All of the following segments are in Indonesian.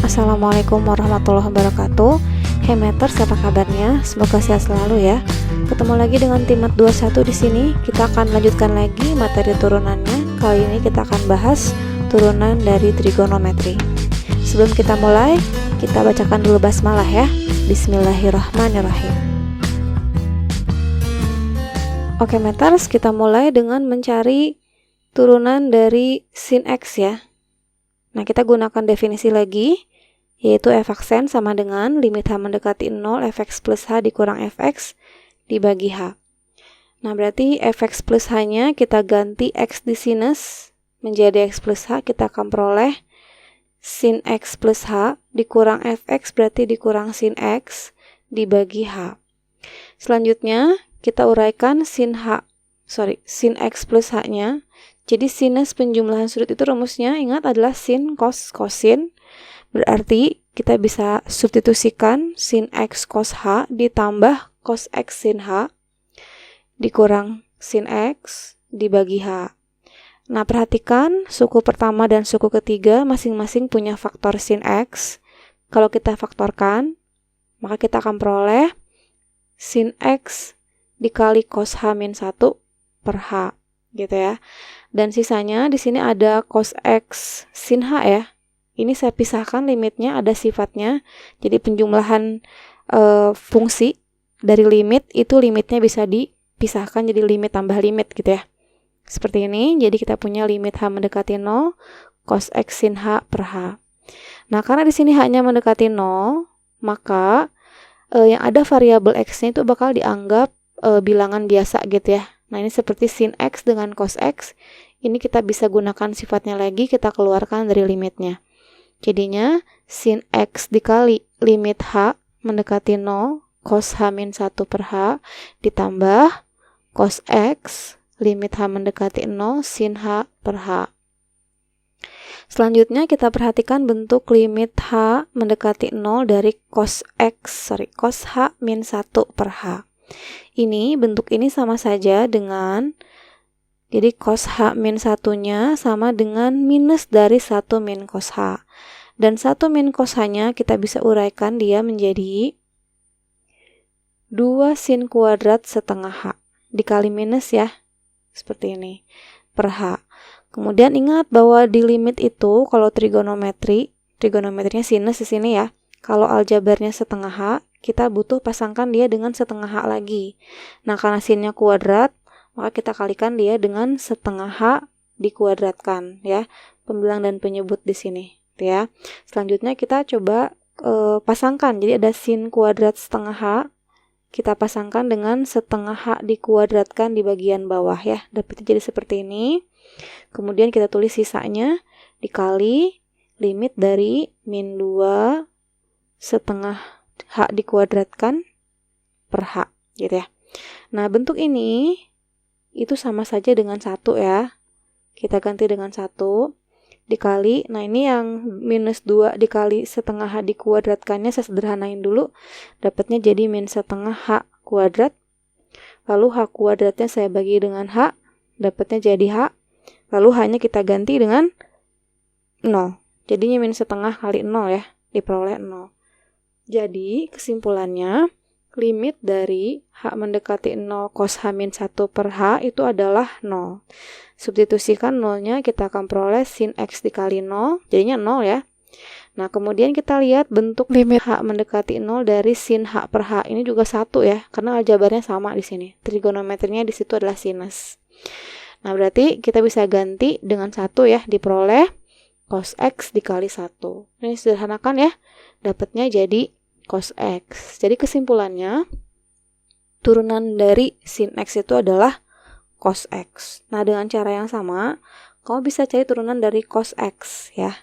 Assalamualaikum warahmatullahi wabarakatuh. Hey Matters, apa kabarnya? Semoga sehat selalu ya. Ketemu lagi dengan tim Mat 21 di sini. Kita akan lanjutkan lagi materi turunannya. Kali ini kita akan bahas turunan dari trigonometri. Sebelum kita mulai, kita bacakan dulu basmalah ya. Bismillahirrahmanirrahim. Oke Matters, kita mulai dengan mencari turunan dari sin X ya. Nah, kita gunakan definisi lagi, yaitu f(x(n) sama dengan limit h mendekati 0 fx plus h dikurang fx dibagi h. Nah, berarti fx plus h-nya kita ganti x di sinus menjadi x plus h, kita akan peroleh sin x plus h dikurang fx berarti dikurang sin x dibagi h. Selanjutnya, kita uraikan sin x plus h-nya. Jadi sinus penjumlahan sudut itu rumusnya ingat adalah sin cos kosin. Berarti kita bisa substitusikan sin x cos h ditambah cos x sin h dikurang sin x dibagi h. Nah, perhatikan suku pertama dan suku ketiga masing-masing punya faktor sin x. Kalau kita faktorkan, maka kita akan peroleh sin x dikali cos h min 1 per h gitu ya. Dan sisanya di sini ada cos x sin h ya. Ini saya pisahkan limitnya, ada sifatnya. Jadi penjumlahan fungsi dari limit itu limitnya bisa dipisahkan jadi limit tambah limit gitu ya. Seperti ini. Jadi kita punya limit h mendekati 0 cos x sin h per h. Nah, karena di sini h-nya mendekati 0, maka yang ada variabel x-nya itu bakal dianggap bilangan biasa gitu ya. Nah, ini seperti sin x dengan cos x. Ini kita bisa gunakan sifatnya lagi, kita keluarkan dari limitnya. Jadinya, sin x dikali limit h mendekati 0, cos h min 1 per h, ditambah cos x, limit h mendekati 0, sin h per h. Selanjutnya, kita perhatikan bentuk limit h mendekati 0 dari cos h min 1 per h. Ini bentuk ini sama saja dengan, jadi cos h min 1-nya sama dengan minus dari 1 min cos h. Dan 1 min cos h-nya kita bisa uraikan dia menjadi 2 sin kuadrat setengah h dikali minus ya, seperti ini, per h. Kemudian ingat bahwa di limit itu kalau trigonometrinya sinus di sini ya. Kalau aljabarnya setengah h, kita butuh pasangkan dia dengan setengah h lagi. Nah, karena sinnya kuadrat, maka kita kalikan dia dengan setengah h dikuadratkan ya. Pembilang dan penyebut di sini, ya. Selanjutnya kita coba pasangkan. Jadi ada sin kuadrat setengah h, kita pasangkan dengan setengah h dikuadratkan di bagian bawah ya. Dapatnya jadi seperti ini. Kemudian kita tulis sisanya dikali limit dari min 2 setengah h dikuadratkan per h gitu ya. Nah, bentuk ini itu sama saja dengan 1 ya. Kita ganti dengan 1 dikali, nah ini yang minus 2 dikali setengah h dikuadratkannya saya sederhanain dulu. Dapatnya jadi min setengah h kuadrat. Lalu h kuadratnya saya bagi dengan h, dapatnya jadi h. Lalu h-nya kita ganti dengan 0. Jadinya min setengah kali 0 ya, diperoleh 0. Jadi, kesimpulannya, limit dari h mendekati 0 cos h min 1 per h itu adalah 0. Substitusikan 0-nya, kita akan peroleh sin x dikali 0, jadinya 0 ya. Nah, kemudian kita lihat bentuk limit h mendekati 0 dari sin h per h. Ini juga 1 ya, karena aljabarnya sama di sini. Trigonometrinya di situ adalah sinus. Nah, berarti kita bisa ganti dengan 1 ya, diperoleh cos x dikali 1. Ini sederhanakan ya, dapatnya jadi cos x. Jadi kesimpulannya, turunan dari sin x itu adalah cos x. Nah, dengan cara yang sama, kamu bisa cari turunan dari cos x ya.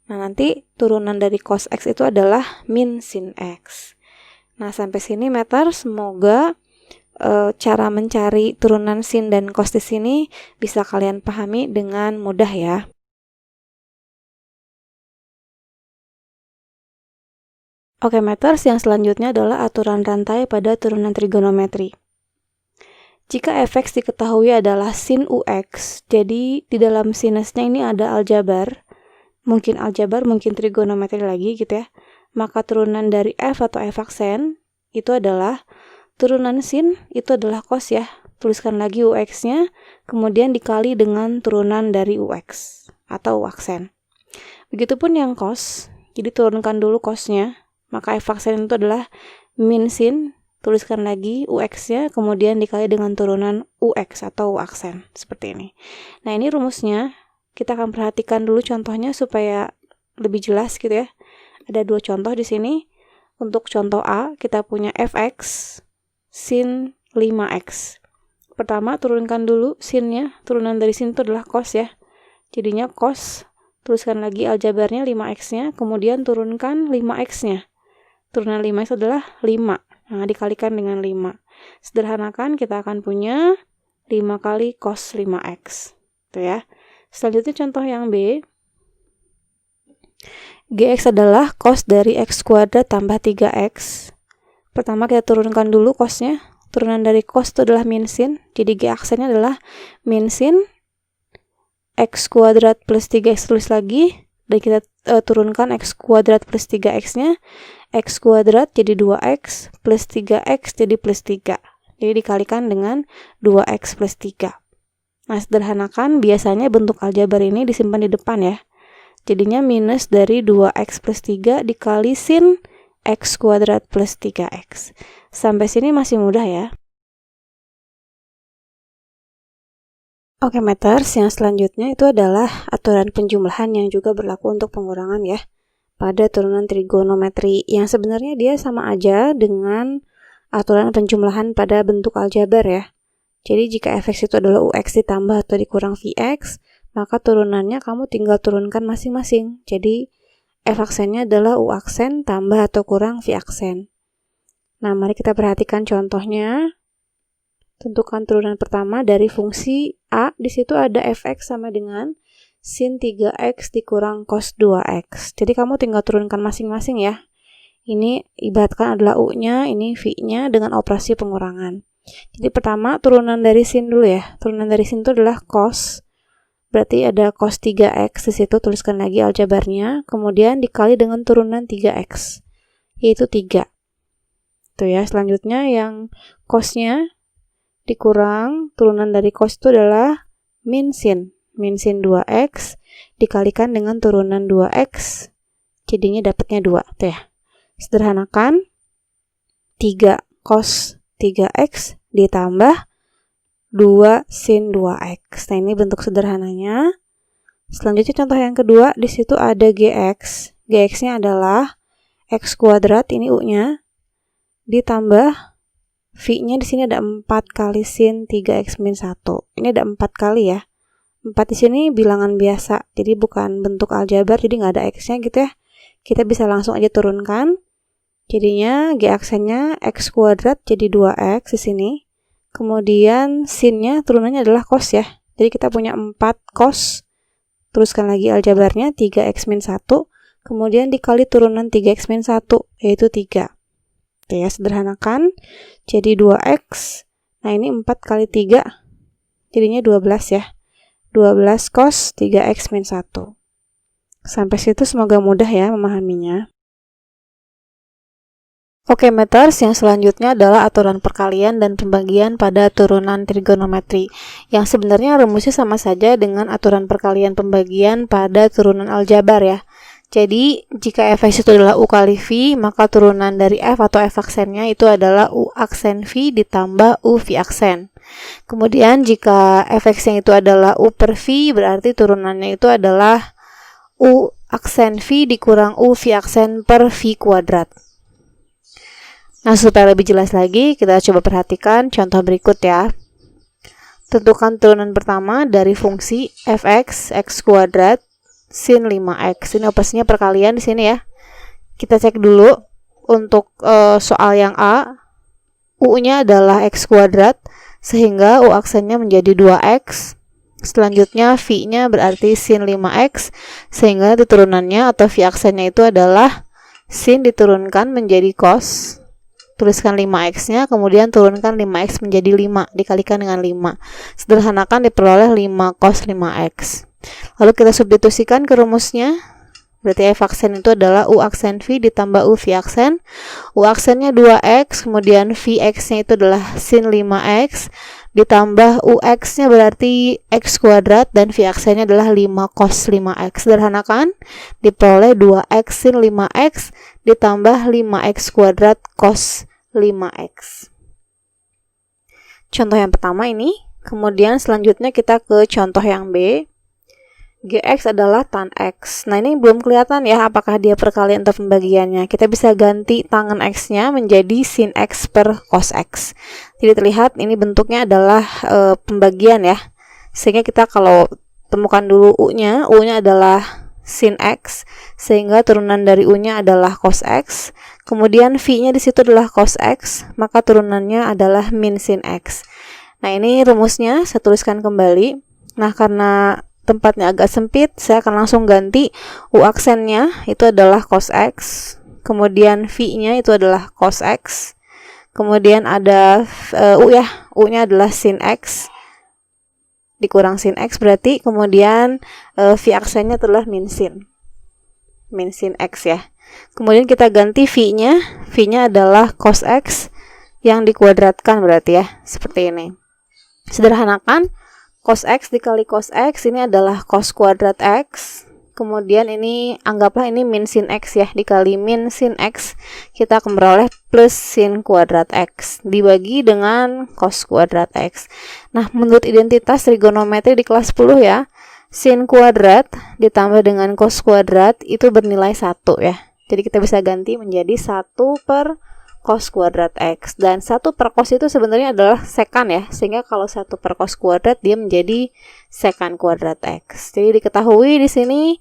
Nah, nanti turunan dari cos x itu adalah min sin x. Nah, sampai sini Meter, semoga cara mencari turunan sin dan cos di sini bisa kalian pahami dengan mudah ya. Oke Matters, yang selanjutnya adalah aturan rantai pada turunan trigonometri. Jika fx diketahui adalah sin ux, jadi di dalam sinusnya ini ada aljabar, mungkin aljabar, mungkin trigonometri lagi gitu ya. Maka turunan dari f atau f aksen itu adalah turunan sin, itu adalah cos ya. Tuliskan lagi ux-nya, kemudian dikali dengan turunan dari ux atau u aksen. Begitupun yang cos, jadi turunkan dulu cosnya, maka f aksen itu adalah min sin, tuliskan lagi ux-nya, kemudian dikali dengan turunan ux atau u aksen, seperti ini. Nah, ini rumusnya. Kita akan perhatikan dulu contohnya supaya lebih jelas gitu ya. Ada 2 contoh di sini. Untuk contoh A, kita punya fx sin 5x. Pertama, turunkan dulu sinnya. Turunan dari sin itu adalah cos ya. Jadinya cos, tuliskan lagi aljabarnya 5x-nya, kemudian turunkan 5x-nya. Turunan 5x adalah 5. Nah, dikalikan dengan 5. Sederhanakan, kita akan punya 5 kali cos 5x. Itu ya. Selanjutnya contoh yang B. Gx adalah cos dari x kuadrat tambah 3x. Pertama kita turunkan dulu cosnya. Turunan dari cos itu adalah min sin. Jadi g aksennya adalah min sin x kuadrat plus 3x, tulis lagi. Dan kita turunkan x kuadrat plus 3x-nya. X kuadrat jadi 2x plus 3x jadi plus 3. Jadi dikalikan dengan 2x plus 3. Nah, sederhanakan, biasanya bentuk aljabar ini disimpan di depan ya. Jadinya minus dari 2x plus 3 dikali sin x kuadrat plus 3x. Sampai sini masih mudah ya. Oke, meters, yang selanjutnya itu adalah aturan penjumlahan yang juga berlaku untuk pengurangan ya. Pada turunan trigonometri, yang sebenarnya dia sama aja dengan aturan penjumlahan pada bentuk aljabar ya. Jadi jika fx itu adalah ux ditambah atau dikurang vx, maka turunannya kamu tinggal turunkan masing-masing. Jadi f aksennya adalah u aksen tambah atau kurang v aksen. Nah, mari kita perhatikan contohnya. Tentukan turunan pertama dari fungsi a. Di situ ada fx sama dengan sin 3x dikurang cos 2x. Jadi kamu tinggal turunkan masing-masing ya. Ini ibaratkan adalah u-nya, ini v-nya dengan operasi pengurangan. Jadi pertama turunan dari sin dulu ya. Turunan dari sin itu adalah cos. Berarti ada cos 3x di situ, tuliskan lagi aljabarnya. Kemudian dikali dengan turunan 3x, yaitu 3. Tuh ya, selanjutnya yang cosnya dikurang turunan dari cos itu adalah min sin. Min sin 2x dikalikan dengan turunan 2x, jadinya dapatnya 2. Tuh ya. Sederhanakan, 3 cos 3x ditambah 2 sin 2x. Nah, ini bentuk sederhananya. Selanjutnya contoh yang kedua, di situ ada gx. Gx-nya adalah x kuadrat, ini u-nya, ditambah v-nya di sini ada 4 kali sin 3x min 1. Ini ada 4 kali ya. 4 di sini bilangan biasa, jadi bukan bentuk aljabar, jadi nggak ada x-nya gitu ya. Kita bisa langsung aja turunkan. Jadinya g aksennya x kuadrat jadi 2x di sini. Kemudian sinnya turunannya adalah cos ya. Jadi kita punya 4 cos. Teruskan lagi aljabarnya 3x min 1. Kemudian dikali turunan 3x min 1, yaitu 3. Oke ya, sederhanakan. Jadi 2x. Nah, ini 4 kali 3. Jadinya 12 ya. 12 cos 3x min 1. Sampai situ semoga mudah ya memahaminya. Oke, meters, yang selanjutnya adalah aturan perkalian dan pembagian pada turunan trigonometri, yang sebenarnya rumusnya sama saja dengan aturan perkalian pembagian pada turunan aljabar ya. Jadi, jika fx itu adalah u kali v, maka turunan dari f atau f aksennya itu adalah u aksen v ditambah u v aksen. Kemudian, jika fx-nya itu adalah u per v, berarti turunannya itu adalah u aksen v dikurang u v aksen per v kuadrat. Nah, supaya lebih jelas lagi, kita coba perhatikan contoh berikut ya. Tentukan turunan pertama dari fungsi fx, x kuadrat, sin 5x. Ini operasinya perkalian di sini ya. Kita cek dulu untuk soal yang A. U-nya adalah x kuadrat, sehingga u aksennya menjadi 2x. Selanjutnya v-nya berarti sin 5x, sehingga turunannya atau v aksennya itu adalah sin diturunkan menjadi cos. Tuliskan 5x-nya, kemudian turunkan 5x menjadi 5, dikalikan dengan 5. Sederhanakan diperoleh 5 cos 5x. Lalu kita substitusikan ke rumusnya. Berarti F aksen itu adalah U aksen V ditambah U V aksen. U aksennya 2X, kemudian Vx-nya itu adalah sin 5X, ditambah UX-nya berarti X kuadrat, dan V aksennya adalah 5 cos 5X. Sederhanakan, diperoleh 2X sin 5X ditambah 5X kuadrat cos 5X. Contoh yang pertama ini. Kemudian selanjutnya kita ke contoh yang B. Gx adalah tan X. Nah, ini belum kelihatan ya apakah dia perkalian atau pembagiannya. Kita bisa ganti tangan X-nya menjadi sin X per cos X. Jadi terlihat ini bentuknya adalah pembagian ya. Sehingga kita kalau temukan dulu U-nya adalah sin X, sehingga turunan dari U-nya adalah cos X. Kemudian V-nya di situ adalah cos X, maka turunannya adalah min sin X. Nah, ini rumusnya saya tuliskan kembali. Nah, karena tempatnya agak sempit, saya akan langsung ganti. U aksennya itu adalah cos X, kemudian V-nya itu adalah cos X, kemudian ada U-nya adalah sin X, dikurang sin X berarti, kemudian V aksennya adalah min sin X ya. Kemudian kita ganti V-nya adalah cos X yang dikuadratkan berarti ya, seperti ini. Sederhanakan, cos X dikali cos X ini adalah cos kuadrat X. Kemudian ini anggaplah ini min sin X ya, dikali min sin X kita akan beroleh plus sin kuadrat X dibagi dengan cos kuadrat X. Nah, menurut identitas trigonometri di kelas 10 ya, sin kuadrat ditambah dengan cos kuadrat itu bernilai 1 ya. Jadi kita bisa ganti menjadi 1 per cos kuadrat X, dan 1 per cos itu sebenarnya adalah sekan ya, sehingga kalau 1 per cos kuadrat dia menjadi sekan kuadrat X. Jadi diketahui di sini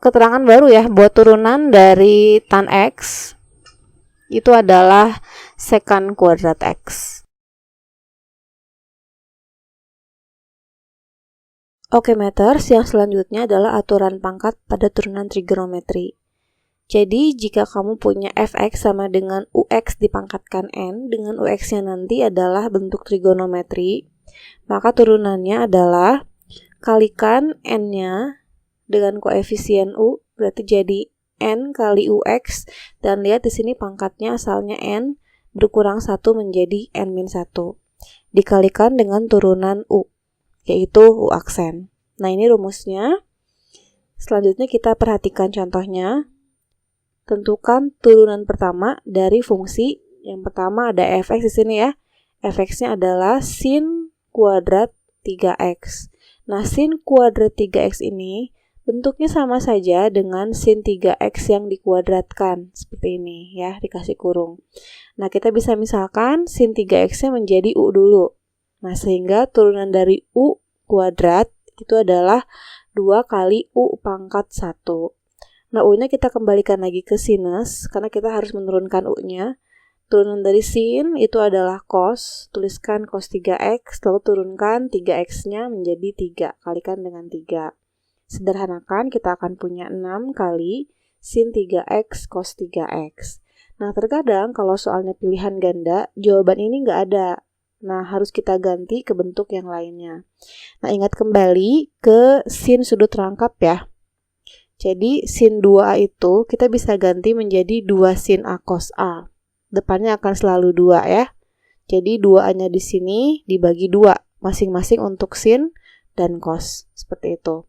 keterangan baru ya, bahwa turunan dari tan X itu adalah sekan kuadrat X. Oke meters, yang selanjutnya adalah aturan pangkat pada turunan trigonometri. Jadi, jika kamu punya fx sama dengan ux dipangkatkan n, dengan ux-nya nanti adalah bentuk trigonometri, maka turunannya adalah kalikan n-nya dengan koefisien u, berarti jadi n kali ux, dan lihat di sini pangkatnya asalnya n, berkurang 1 menjadi n-1, dikalikan dengan turunan u, yaitu u aksen. Nah, ini rumusnya. Selanjutnya kita perhatikan contohnya. Tentukan turunan pertama dari fungsi. Yang pertama ada fx di sini ya. Fx-nya adalah sin kuadrat 3x. Nah, sin kuadrat 3x ini bentuknya sama saja dengan sin 3x yang dikuadratkan. Seperti ini ya, dikasih kurung. Nah, kita bisa misalkan sin 3x-nya menjadi u dulu. Nah, sehingga turunan dari u kuadrat itu adalah 2 kali u pangkat 1. Nah, U-nya kita kembalikan lagi ke sinus, karena kita harus menurunkan U-nya. Turunan dari sin itu adalah cos, tuliskan cos 3x, lalu turunkan 3x-nya menjadi 3, kalikan dengan 3. Sederhanakan, kita akan punya 6 kali sin 3x cos 3x. Nah, terkadang kalau soalnya pilihan ganda, jawaban ini nggak ada. Nah, harus kita ganti ke bentuk yang lainnya. Nah, ingat kembali ke sin sudut rangkap ya. Jadi, sin 2A itu kita bisa ganti menjadi 2 sin A cos A. Depannya akan selalu 2 ya. Jadi, 2A-nya di sini dibagi 2, masing-masing untuk sin dan cos. Seperti itu.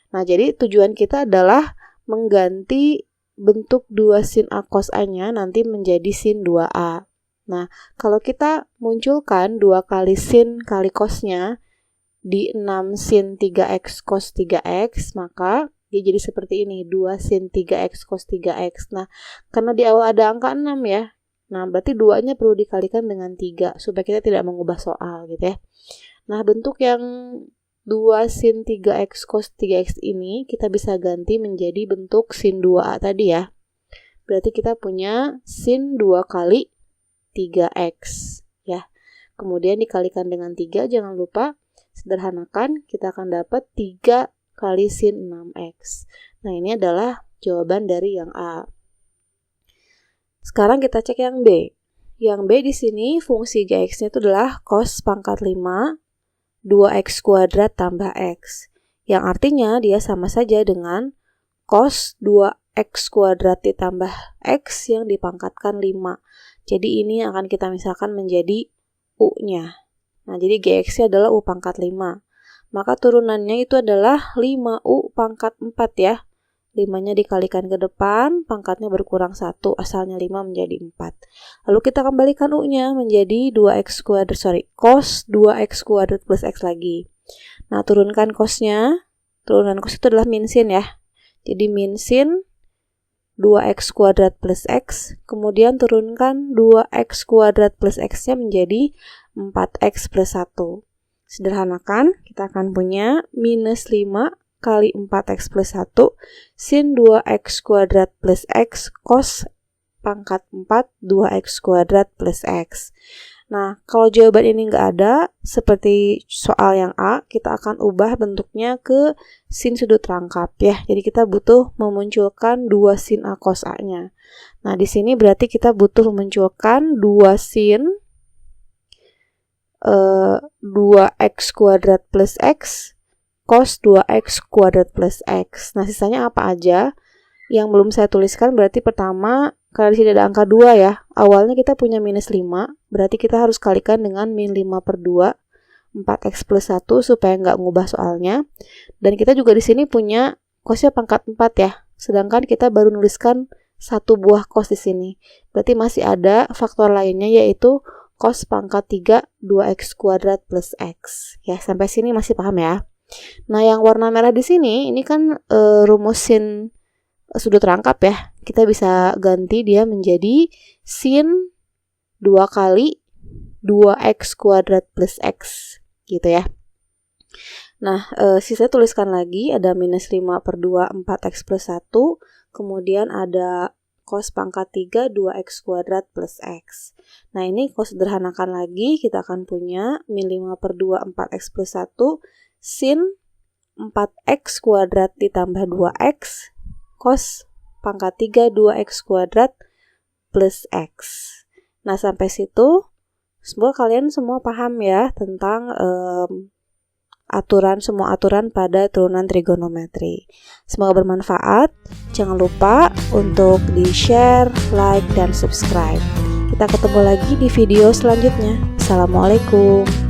Nah, jadi tujuan kita adalah mengganti bentuk 2 sin A cos A-nya nanti menjadi sin 2A. Nah, kalau kita munculkan 2 kali sin kali cos-nya di 6 sin 3x cos 3x, maka dia jadi seperti ini, 2 sin 3x cos 3x. Nah, karena di awal ada angka 6 ya. Nah, berarti 2-nya perlu dikalikan dengan 3 supaya kita tidak mengubah soal gitu ya. Nah, bentuk yang 2 sin 3x cos 3x ini kita bisa ganti menjadi bentuk sin 2a tadi ya. Berarti kita punya sin 2 kali 3x ya. Kemudian dikalikan dengan 3, jangan lupa sederhanakan, kita akan dapat 3 kali sin 6x. Nah, ini adalah jawaban dari yang A. Sekarang kita cek yang B. Yang B di sini fungsi gx-nya itu adalah cos pangkat 5 2x kuadrat tambah x. Yang artinya dia sama saja dengan cos 2x kuadrat ditambah x yang dipangkatkan 5. Jadi ini akan kita misalkan menjadi u-nya. Nah, jadi gx-nya adalah u pangkat 5. Maka turunannya itu adalah 5u pangkat 4 ya. 5-nya dikalikan ke depan, pangkatnya berkurang 1, asalnya 5 menjadi 4. Lalu kita kembalikan u-nya menjadi cos 2x kuadrat plus x lagi. Nah, turunkan cos-nya. Turunan cos itu adalah min sin ya. Jadi min sin 2x kuadrat plus x, kemudian turunkan 2x kuadrat plus x-nya menjadi 4x plus 1. Sederhanakan, kita akan punya minus 5 kali 4x plus 1 sin 2x kuadrat plus x cos pangkat 4 2x kuadrat plus x. Nah, kalau jawaban ini nggak ada, seperti soal yang A, kita akan ubah bentuknya ke sin sudut rangkap ya. Jadi kita butuh memunculkan 2 sin A cos A-nya. Nah, di sini berarti kita butuh memunculkan 2 sin 2x kuadrat plus x cos 2x kuadrat plus x. Nah, sisanya apa aja? Yang belum saya tuliskan berarti pertama, karena di sini ada angka 2 ya. Awalnya kita punya minus 5, berarti kita harus kalikan dengan min 5 per 2, 4x plus 1 supaya nggak ngubah soalnya. Dan kita juga di sini punya cosnya pangkat 4 ya. Sedangkan kita baru nuliskan 1 buah cos di sini. Berarti masih ada faktor lainnya yaitu cos pangkat 3 2x kuadrat plus x. Ya, sampai sini masih paham ya? Nah, yang warna merah di sini ini kan rumus sin sudut rangkap ya. Kita bisa ganti dia menjadi sin 2 kali 2x kuadrat plus x gitu ya. Nah, sisa tuliskan lagi ada minus 5 per 2 4x plus 1, kemudian ada cos pangkat 3 2x kuadrat plus x. Nah, ini kalau sederhanakan lagi kita akan punya min 5 per 2 4x plus 1 sin 4x kuadrat ditambah 2x cos pangkat 3 2x kuadrat plus x. Nah, sampai situ semoga kalian semua paham ya tentang semua aturan pada turunan trigonometri. Semoga bermanfaat. Jangan lupa untuk di-share, like, dan subscribe. Kita ketemu lagi di video selanjutnya. Assalamualaikum.